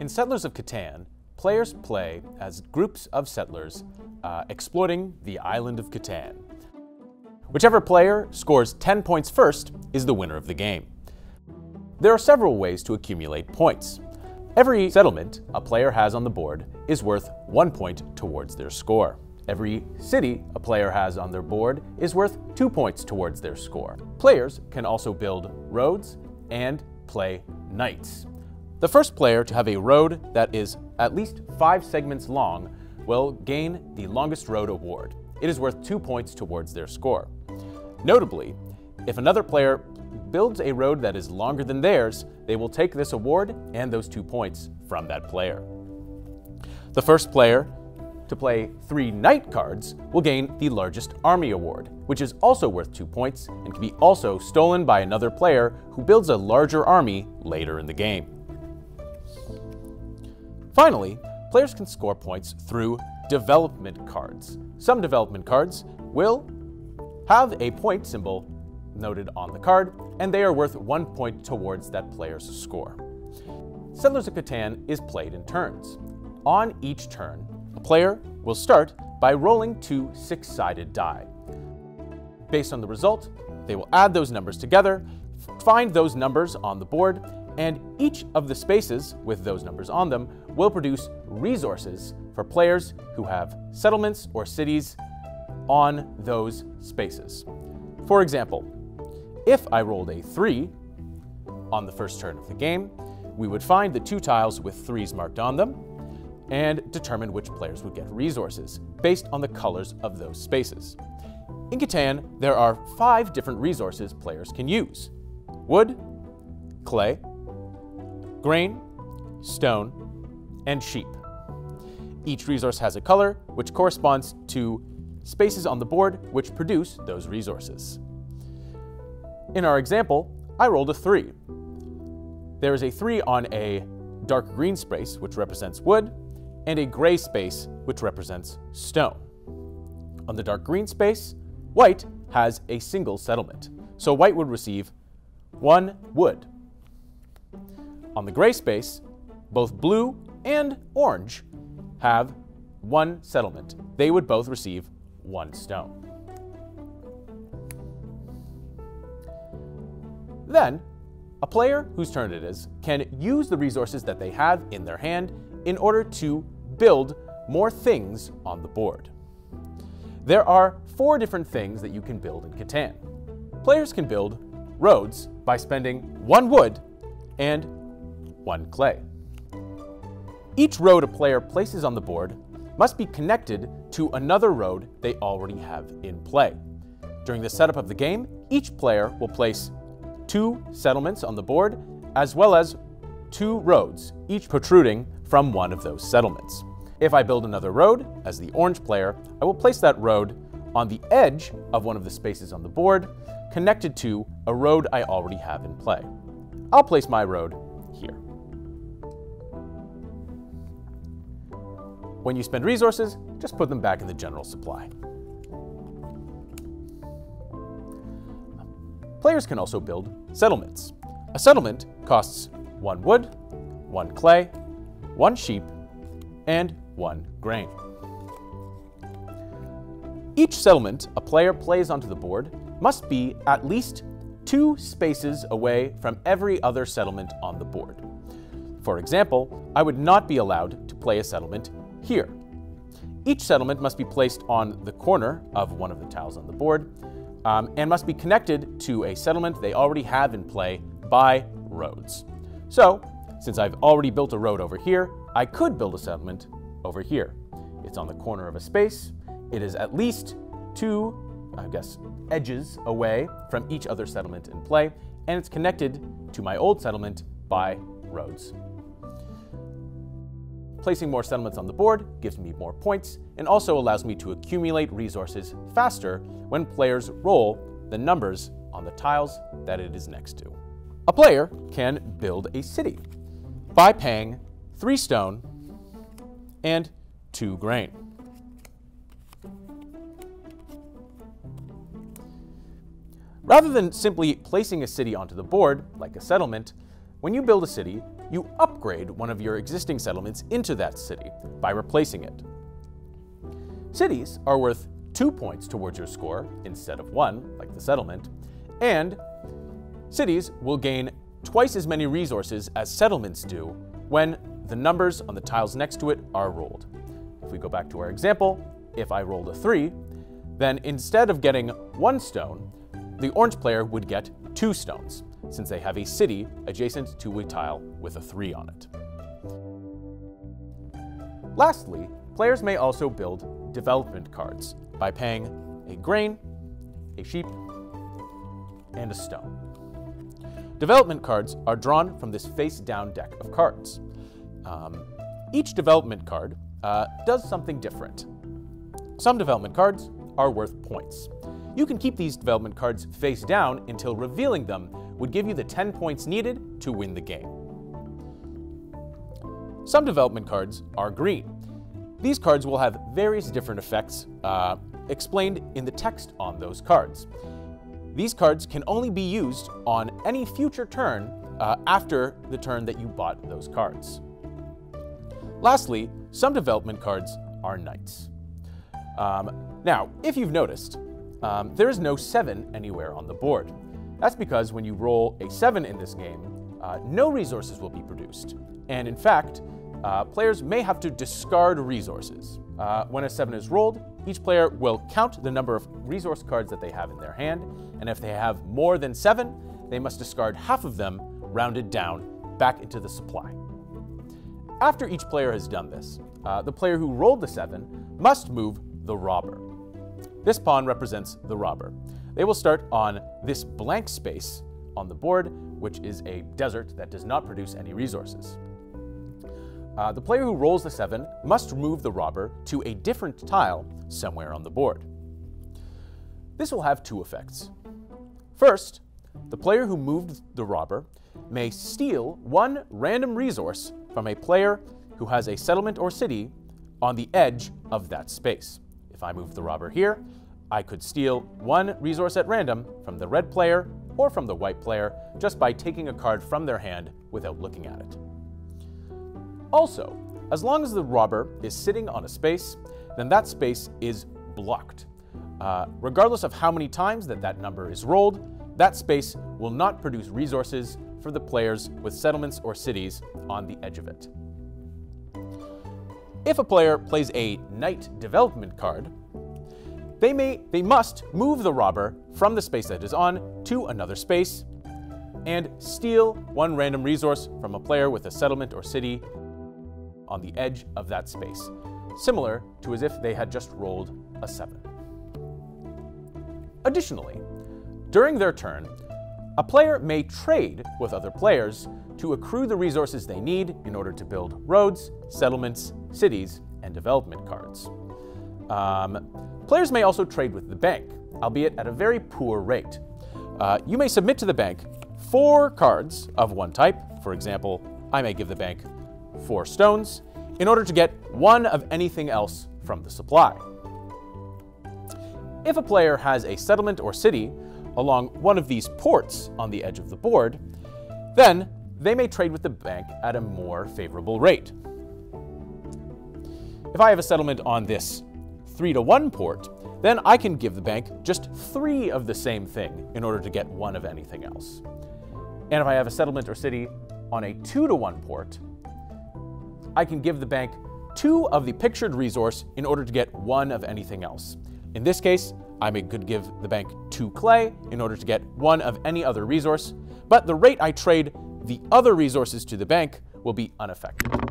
In Settlers of Catan, players play as groups of settlers exploiting the island of Catan. Whichever player scores 10 points first is the winner of the game. There are several ways to accumulate points. Every settlement a player has on the board is worth 1 point towards their score. Every city a player has on their board is worth 2 points towards their score. Players can also build roads and play knights. The first player to have a road that is at least 5 segments long will gain the longest road award. It is worth 2 points towards their score. Notably, if another player builds a road that is longer than theirs, they will take this award and those 2 points from that player. The first player to play 3 knight cards will gain the largest army award, which is also worth 2 points and can be also stolen by another player who builds a larger army later in the game. Finally, players can score points through development cards. Some development cards will have a point symbol noted on the card, and they are worth 1 point towards that player's score. Settlers of Catan is played in turns. On each turn, a player will start by rolling 2 six-sided die. Based on the result, they will add those numbers together, find those numbers on the board, and each of the spaces with those numbers on them will produce resources for players who have settlements or cities on those spaces. For example, if I rolled a 3 on the first turn of the game, we would find the 2 tiles with 3s marked on them and determine which players would get resources based on the colors of those spaces. In Catan, there are 5 different resources players can use: wood, clay, grain, stone, and sheep. Each resource has a color which corresponds to spaces on the board which produce those resources. In our example, I rolled a 3. There is a 3 on a dark green space, which represents wood, and a gray space, which represents stone. On the dark green space, white has a single settlement, so white would receive 1 wood. On the gray space, both blue and orange have 1 settlement. They would both receive 1 stone. Then, a player whose turn it is can use the resources that they have in their hand in order to build more things on the board. There are 4 different things that you can build in Catan. Players can build roads by spending 1 wood and 1 clay. Each road a player places on the board must be connected to another road they already have in play. During the setup of the game, each player will place 2 settlements on the board, as well as 2 roads, each protruding from one of those settlements. If I build another road, as the orange player, I will place that road on the edge of one of the spaces on the board, connected to a road I already have in play. I'll place my road here. When you spend resources, just put them back in the general supply. Players can also build settlements. A settlement costs 1 wood, 1 clay, 1 sheep, and 1 grain. Each settlement a player plays onto the board must be at least 2 spaces away from every other settlement on the board. For example, I would not be allowed to play a settlement here. Each settlement must be placed on the corner of one of the tiles on the board and must be connected to a settlement they already have in play by roads. So, since I've already built a road over here, I could build a settlement over here. It's on the corner of a space. It is at least 2, edges away from each other settlement in play, and it's connected to my old settlement by roads. Placing more settlements on the board gives me more points and also allows me to accumulate resources faster when players roll the numbers on the tiles that it is next to. A player can build a city by paying 3 stone and 2 grain. Rather than simply placing a city onto the board, like a settlement, when you build a city, you upgrade one of your existing settlements into that city by replacing it. Cities are worth 2 points towards your score instead of 1, like the settlement, and cities will gain twice as many resources as settlements do when the numbers on the tiles next to it are rolled. If we go back to our example, if I rolled a 3, then instead of getting 1 stone, the orange player would get 2 stones, since they have a city adjacent to a tile with a 3 on it. Lastly, players may also build development cards by paying a grain, a sheep, and a stone. Development cards are drawn from this face-down deck of cards. Each development card does something different. Some development cards are worth points. You can keep these development cards face down until revealing them would give you the 10 points needed to win the game. Some development cards are green. These cards will have various different effects explained in the text on those cards. These cards can only be used on any future turn after the turn that you bought those cards. Lastly, some development cards are knights. Now, if you've noticed, there is no 7 anywhere on the board. That's because when you roll a 7 in this game, no resources will be produced. And in fact, players may have to discard resources. When a 7 is rolled, each player will count the number of resource cards that they have in their hand, and if they have more than 7, they must discard half of them, rounded down, back into the supply. After each player has done this, the player who rolled the 7 must move the robber. This pawn represents the robber. They will start on this blank space on the board, which is a desert that does not produce any resources. The player who rolls the 7 must move the robber to a different tile somewhere on the board. This will have 2 effects. First, the player who moved the robber may steal 1 random resource from a player who has a settlement or city on the edge of that space. If I move the robber here, I could steal 1 resource at random from the red player or from the white player just by taking a card from their hand without looking at it. Also, as long as the robber is sitting on a space, then that space is blocked. Regardless of how many times that number is rolled, that space will not produce resources for the players with settlements or cities on the edge of it. If a player plays a knight development card, they must move the robber from the space that is on to another space and steal 1 random resource from a player with a settlement or city on the edge of that space, similar to as if they had just rolled a 7. Additionally, during their turn, a player may trade with other players to accrue the resources they need in order to build roads, settlements, cities, and development cards. Players may also trade with the bank, albeit at a very poor rate. You may submit to the bank 4 cards of one type. For example, I may give the bank 4 stones in order to get 1 of anything else from the supply. If a player has a settlement or city along one of these ports on the edge of the board, then they may trade with the bank at a more favorable rate. If I have a settlement on this 3-to-1 port, then I can give the bank just 3 of the same thing in order to get 1 of anything else. And if I have a settlement or city on a 2-to-1 port, I can give the bank 2 of the pictured resource in order to get 1 of anything else. In this case, I could give the bank 2 clay in order to get 1 of any other resource, but the rate I trade the other resources to the bank will be unaffected.